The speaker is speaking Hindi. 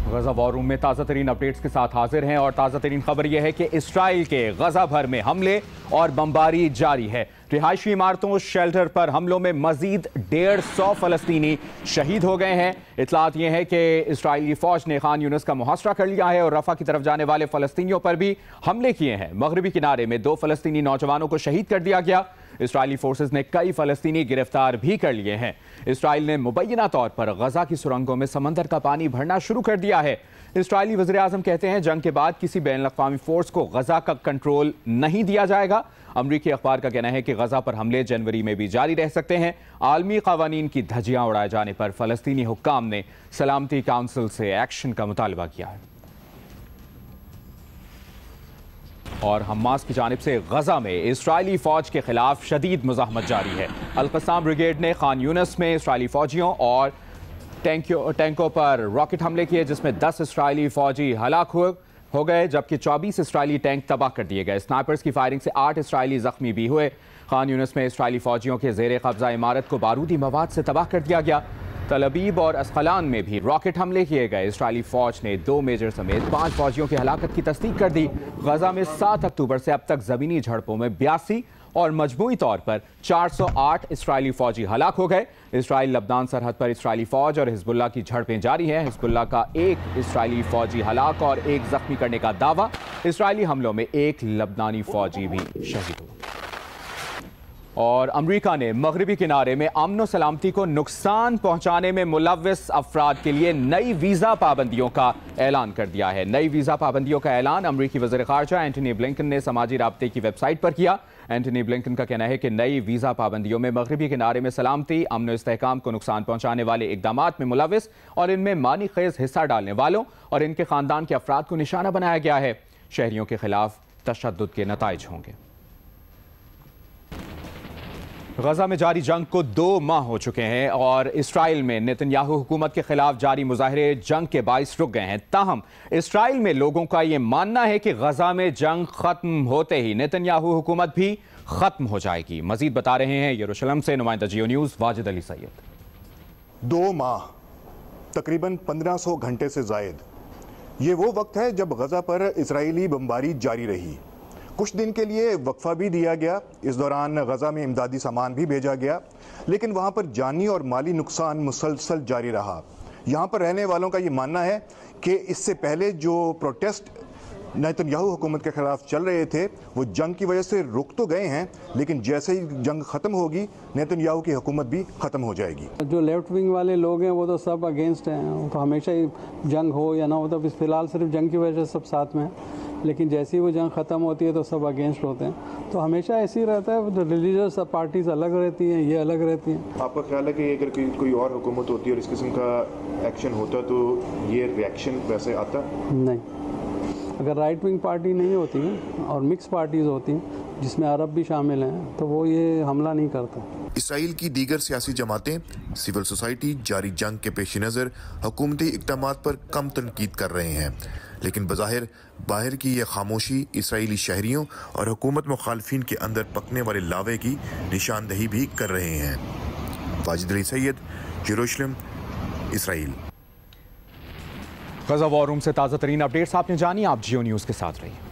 गजा वॉर रूम में ताज़ा तरीन अपडेट्स के साथ हाजिर हैं और ताज़ा तरीन खबर यह है कि इसराइल के गजा भर में हमले और बमबारी जारी है। रिहायशी इमारतों शेल्टर पर हमलों में मजीद 150 फलस्तीनी शहीद हो गए हैं। इतलात यह है कि इसराइली फौज ने खान यूनिस का मुहासरा कर लिया है और रफा की तरफ जाने वाले फलस्तीनियों पर भी हमले किए हैं। मगरबी किनारे में 2 फलस्तीनी नौजवानों को शहीद कर दिया गया। इसराइली फोर्सेस ने कई फलस्तीनी गिरफ्तार भी कर लिए हैं। इसराइल ने मुबैना तौर पर गजा की सुरंगों में समंदर का पानी भरना शुरू कर दिया है। इसराइली वज़ीर आज़म कहते हैं जंग के बाद किसी बैन अक़वामी फोर्स को गजा का कंट्रोल नहीं दिया जाएगा। अमरीकी अखबार का कहना है कि गजा पर हमले जनवरी में भी जारी रह सकते हैं। आलमी क़वानीन की धज्जियां उड़ाए जाने पर फलस्तीनी हुक्काम ने सलामती काउंसिल से एक्शन का मुतालबा किया है। और हमास की जानिब से गजा में इसराइली फौज के खिलाफ शदीद मुज़ाहमत जारी है। अल-क़स्साम ब्रिगेड ने खान यूनिस में इसराइली फौजियों और टैंकों पर रॉकेट हमले किए, जिसमें 10 इसराइली फौजी हलाक हो गए जबकि 24 इसराइली टैंक तबाह कर दिए गए। स्नाइपर्स की फायरिंग से 8 इसराइली जख्मी भी हुए। खान यूनिस में इसराइली फौजियों के ज़ेरे कब्जा इमारत को बारूदी मवाद से तबाह कर दिया गया। तल अबीब और अस्कलान में भी रॉकेट हमले किए गए। इसराइली फौज ने 2 मेजर समेत 5 फौजियों की हलाकत की तस्दीक कर दी। गजा में 7 अक्टूबर से अब तक ज़मीनी झड़पों में 82 और मजमूई तौर पर 408 इसराइली फौजी हलाक हो गए। इसराइल लबनान सरहद पर इसराइली फौज और हिजबुल्लाह की झड़पें जारी हैं। हिजबुल्लाह का 1 इसराइली फौजी हलाक और 1 जख्मी करने का दावा। इसराइली हमलों में 1 लबनानी फौजी भी शहीद हुआ। और अमरीका ने मगरबी किनारे में अमन व सलामती को नुकसान पहुंचाने में मुलव्विस अफराद के लिए नई वीज़ा पाबंदियों का ऐलान कर दिया है। नई वीज़ा पाबंदियों का ऐलान अमरीकी वज़ीर ख़ारजा एंटनी ब्लिंकन ने समाजी राब्ते की वेबसाइट पर किया। एंटनी ब्लिंकन का कहना है कि नई वीज़ा पाबंदियों में मगरबी किनारे में सलामती, अमन व इस्तेहकाम को नुकसान पहुंचाने वाले इक़दामात में मुलव्विस और इनमें मानी खेज हिस्सा डालने वालों और इनके ख़ानदान के अफराद को निशाना बनाया गया है। शहरियों के खिलाफ तशद्दुद के नताइज होंगे। गजा में जारी जंग को 2 माह हो चुके हैं और इसराइल में नेतन्याहू हुकूमत के खिलाफ जारी मुजाहरे जंग के बाइस रुक गए हैं। ताहम इसराइल में लोगों का यह मानना है कि गजा में जंग खत्म होते ही नेतन्याहू हुकूमत भी खत्म हो जाएगी। मजीद बता रहे हैं यरूशलेम से नुमाइंदा जियो न्यूज़ वाजिद अली सैयद। 2 माह तकरीबन 1500 घंटे से जायद, ये वो वक्त है जब गजा पर इसराइली बमबारी जारी रही। कुछ दिन के लिए वक्फा भी दिया गया। इस दौरान गजा में इमदादी सामान भी भेजा गया, लेकिन वहाँ पर जानी और माली नुकसान मुसलसल जारी रहा। यहाँ पर रहने वालों का ये मानना है कि इससे पहले जो प्रोटेस्ट नेतन्याहू हुकूमत के खिलाफ चल रहे थे वो जंग की वजह से रुक तो गए हैं, लेकिन जैसे ही जंग ख़त्म होगी नेतन्याहू की हुकूमत भी ख़त्म हो जाएगी। जो लेफ्ट विंग वाले लोग हैं वो तो सब अगेंस्ट हैं, तो हमेशा ही जंग हो या ना हो, तो फिलहाल सिर्फ जंग की वजह से सब साथ में हैं, लेकिन जैसे ही वो जंग ख़त्म होती है तो सब अगेंस्ट होते हैं। तो हमेशा ऐसे ही रहता है, तो रिलीजियस पार्टीज़ अलग रहती हैं, ये अलग रहती हैं। आपका ख्याल है कि अगर कोई और हुकूमत होती है और इस किस्म का एक्शन होता तो ये रिएक्शन वैसे आता? नहीं, अगर राइट विंग पार्टी नहीं होती हैं और मिक्स पार्टीज़ होती हैं जिसमें अरब भी शामिल हैं तो वो ये हमला नहीं करते। इसराइल की दीगर सियासी जमातें, सिविल सोसाइटी जारी जंग के पेश नज़र हुकूमती इक़दामात पर कम तनकीद कर रहे हैं, लेकिन बज़ाहिर बाहर की यह खामोशी इसराइली शहरियों और हुकूमत मुखालफिन के अंदर पकने वाले लावे की निशानदही भी कर रहे हैं। वाजिद अली सैयद, यरूशलेम, इसराइल। गजा वॉर रूम से ताज़ा तरीन अपडेट्स आपने जानी। आप जियो न्यूज़ के साथ रहिए।